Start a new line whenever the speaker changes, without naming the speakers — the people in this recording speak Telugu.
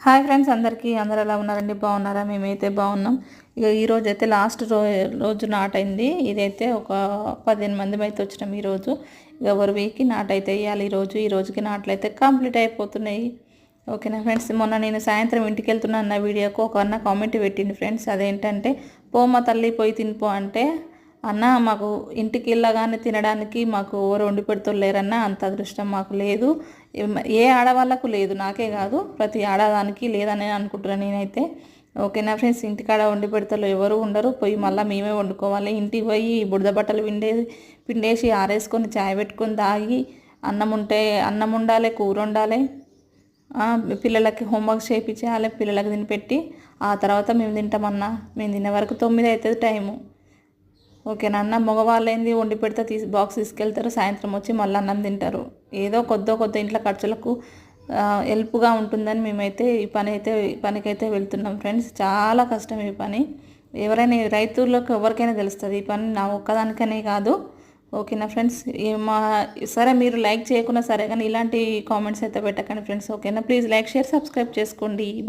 హాయ్ ఫ్రెండ్స్, అందరూ ఎలా ఉన్నారండి? బాగున్నారా? మేమైతే బాగున్నాం. ఇక ఈరోజు అయితే లాస్ట్ రోజు నాటైంది. ఇదైతే ఒక 15 మంది అయితే వచ్చినాం ఈరోజు. ఇక ఎవరి వీక్కి నాటైతే వేయాలి. ఈ రోజుకి నాట్లు అయితే కంప్లీట్ అయిపోతున్నాయి. ఓకేనా ఫ్రెండ్స్, మొన్న నేను సాయంత్రం ఇంటికి వెళ్తున్నాను అన్న వీడియోకు ఒక అన్న కామెంట్ పెట్టింది ఫ్రెండ్స్. అదేంటంటే, పోమ తల్లి పోయి తినిపో అంటే, అన్న మాకు ఇంటికి వెళ్ళగానే తినడానికి మాకు ఎవరు వండి పెడుతులేరన్నా, అంత అదృష్టం మాకు లేదు. ఏ ఆడవాళ్ళకు లేదు, నాకే కాదు ప్రతి ఆడదానికి లేదని అనుకుంటున్నాను నేనైతే. ఓకేనా ఫ్రెండ్స్, ఇంటికాడ వండి పెడతారు ఎవరు ఉండరు, పోయి మళ్ళీ మేమే వండుకోవాలి. ఇంటికి పోయి బుడద బట్టలు పిండేసి ఆరేసుకొని చాయ్ పెట్టుకొని తాగి అన్నం ఉండాలి, కూర ఉండాలి, పిల్లలకి హోంవర్క్ చేయించాలి, పిల్లలకి తినిపెట్టి ఆ తర్వాత మేము తింటామన్నా. మేము తినే వరకు 9 అవుతుంది టైము. ఓకేనా అన్న, మగవాళ్ళైంది వండి పెడితే బాక్స్ తీసుకెళ్తారు, సాయంత్రం వచ్చి మళ్ళీ అన్నం తింటారు. ఏదో కొద్ది ఇంట్లో ఖర్చులకు హెల్ప్గా ఉంటుందని మేమైతే ఈ పనికైతే వెళ్తున్నాం ఫ్రెండ్స్. చాలా కష్టం ఈ పని. ఎవరైనా రైతులకు ఎవరికైనా తెలుస్తుంది ఈ పని, నా ఒక్కదానికనే కాదు. ఓకేనా ఫ్రెండ్స్, సరే మీరు లైక్ చేయకున్నా సరే కానీ ఇలాంటి కామెంట్స్ అయితే పెట్టకండి ఫ్రెండ్స్. ఓకేనా, ప్లీజ్ లైక్, షేర్, సబ్స్క్రైబ్ చేసుకోండి.